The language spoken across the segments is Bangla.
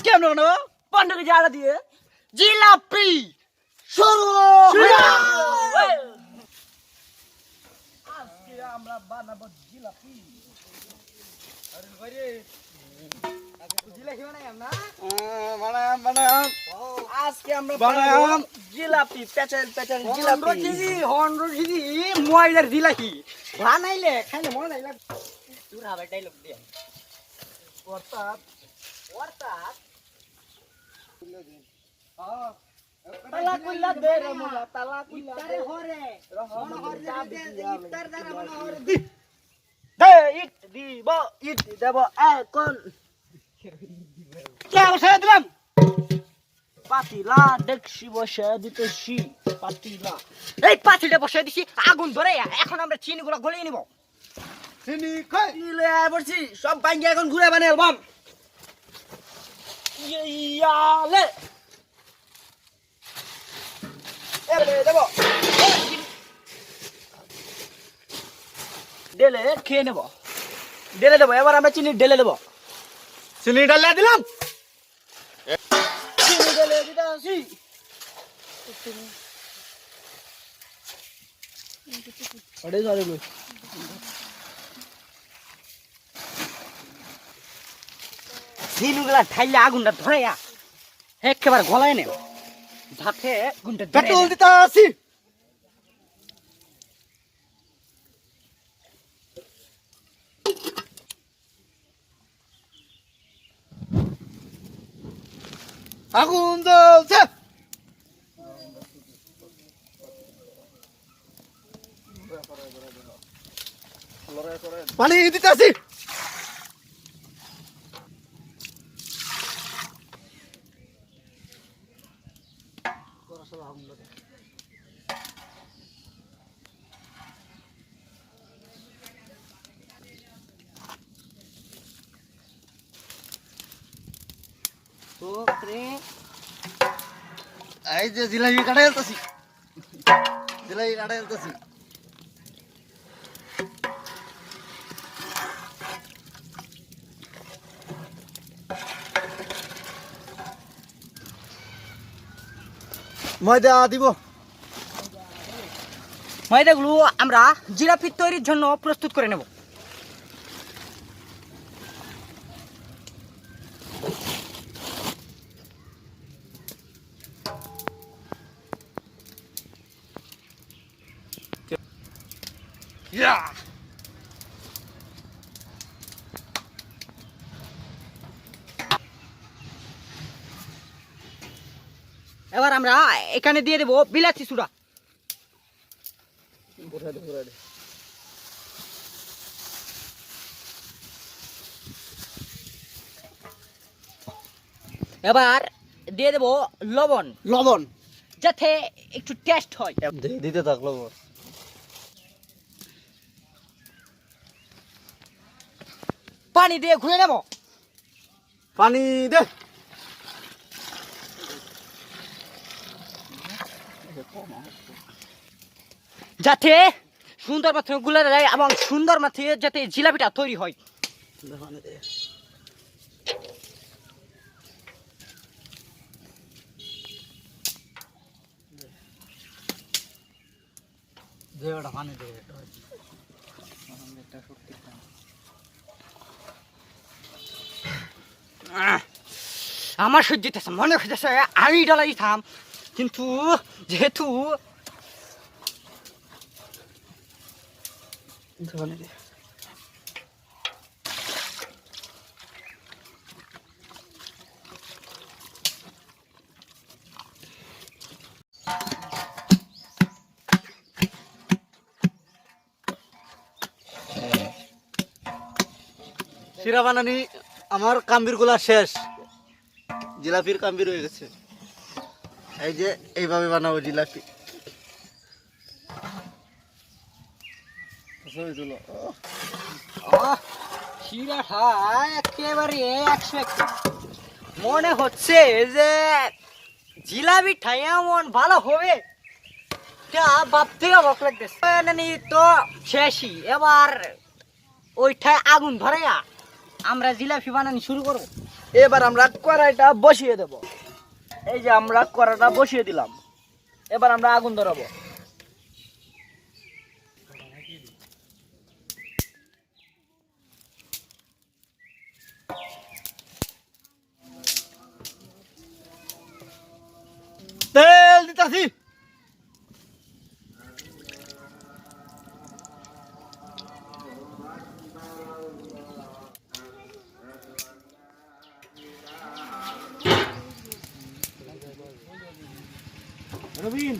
আজকে আমরা বানাবো 15 কেজি আটা দিয়ে জিলাপি শুরু। আজকে আমরা বানাবো জিলাপি। আরে ভাই রে জিলাপি বানাইম না? বানাম। আজকে আমরা বানাবো জিলাপি, পেঁচাল জিলাপি। 100 কেজি ময়দার জিলাপি বানাইলে খাইলে মজা লাগে। তুই আবার ডায়লগ দে। অর্থাৎ তালা কইলা দে রে মোলা, তালা কইলা দে হরে মন হরে দে ইফতার দ্বারা মন হরে দি দে ইট দিব ইট দেব এখন কে বসে দিলাম পাতিলা দেখছি বসে দিতেছি পাতিলা। এই পাতিলটা বসে দিছি আগুন ধরে। এখন আমরা চিনিগুলো গলিয়ে নিব। চিনি খাই নিলে বলছি সব ভাঙ্গি এখন ঘুরে বানাই অ্যালবাম। ইয়ালে দেবো ডেলে খেয়ে নেব। ডেলে দেবো। এবার আমরা চিনি ঢেলে দেবো। চিনি ঢেলে দিলাম। চিনি ঢেলে দিতে আসি। চিনিগুলা ঠাইলে আগুনটা ধরে একেবারে গলায় নেব যাতে গুনটা পেট্রোল দিতে আসি। আগুন জ্বলছে। পানি দিতে আসি। এই যে জিলাপি কাটা ফেলতেছি। ময়দা দিব। ময়দাগুলো আমরা জিলাপি তৈরির জন্য প্রস্তুত করে নেব। এবার আমরা এখানে দিয়ে দেব বিলাতি সুরা। এবার দিয়ে দেব লবণ যাতে একটু টেস্ট হয়। দিতে থাক লবণ। পানি দিয়ে ঘুরে নেব। পানি দে। যাতে সুন্দর মাত্র গুলে যায় এবং সুন্দর মাত্র যাতে জিলাপিটা তৈরি হয়। আমার সহ্য হইতেছে, মনে হইতেছে আমি ডলা দিতাম, কিন্তু যেহেতু শিরা বানানি আমার কাম্বির গুলা শেষ। জিলাপির কাম্বির হয়ে গেছে। এই যে এইভাবে বানাবো জিলাপি। শিরাটা একেবারে 100। মনে হচ্ছে যে জিলাপিটা এমন ভালো হবে ভাবতে অবাক লাগতেছে। তো শেষই। এবার ওইটায় আগুন ধরে আমরা জিলাপি বানানি শুরু করবো। এবার আমরা কড়াইটা বসিয়ে দেব। এই যে আমরা কড়াইটা বসিয়ে দিলাম, এবার আমরা আগুন ধরাবো। তেল দিতাছি। রবিন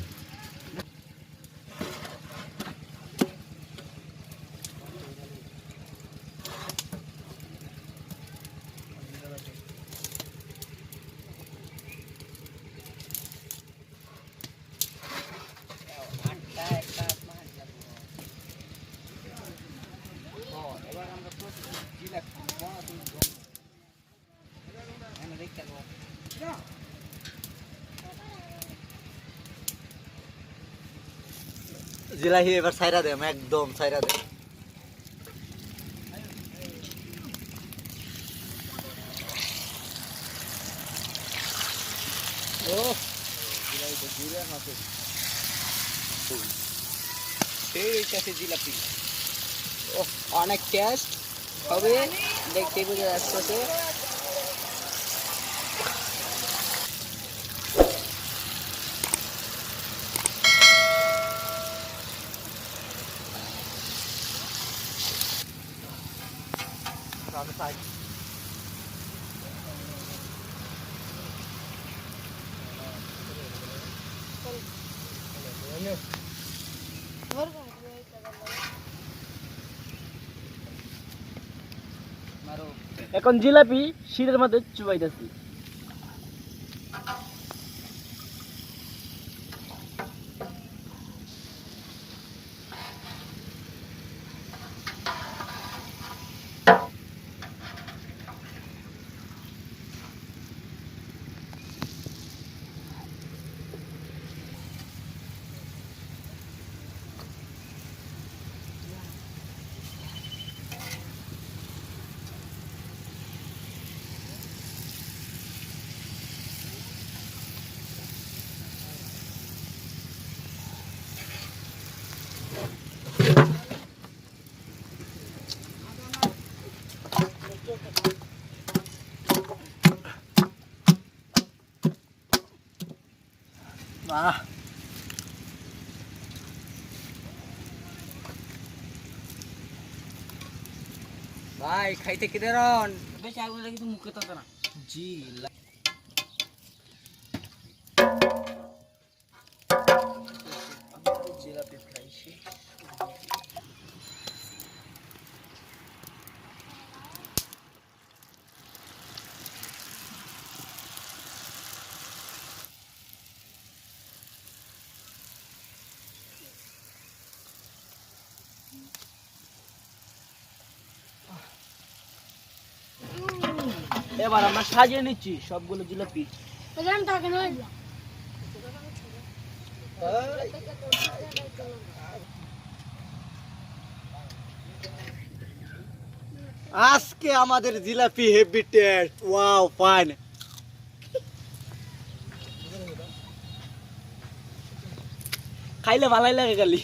জিলাহি এবার ছাইরা দে, একদম ছাইরা দে। ও জিলাই তো জিরা মাছে সেই কাছে জিলাপি। ও অনেক টেস্ট হবে, দেখতে বুঝে আসছে। এখন জিলাপি শীতের মধ্যে চুবাইতেছি। বাহ, ভাই খাইতে কি দেরন? বেশি আগুন লাগে তো মুখে তো না। জি জিলাপি খাইছি। এবার আমরা সাজিয়ে নিচ্ছি সবগুলো জিলাপি। আজকে আমাদের jalebi heavy taste, wow fine. খাইলে ভালাই লাগে খালি,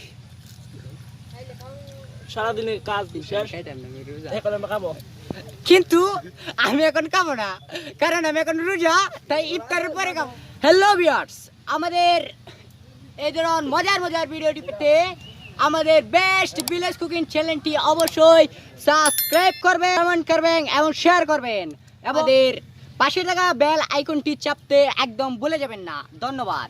সারাদিনের কাজ শেষ এখন আমরা খাবো। কিন্তু আমি এখন খাবো না, কারণ আমি এখন রোজা, তাই ইফতারের পরে খাবো। হ্যালো ভিউয়ার্স, আমাদের এই ধরনের মজার মজার ভিডিওটি পেতে আমাদের বেস্ট ভিলেজ কুকিং চ্যানেলটি অবশ্যই সাবস্ক্রাইব করবেন, কমেন্ট করবেন এবং শেয়ার করবেন। আমাদের পাশে থাকা বেল আইকনটি চাপতে একদম ভুলে যাবেন না। ধন্যবাদ।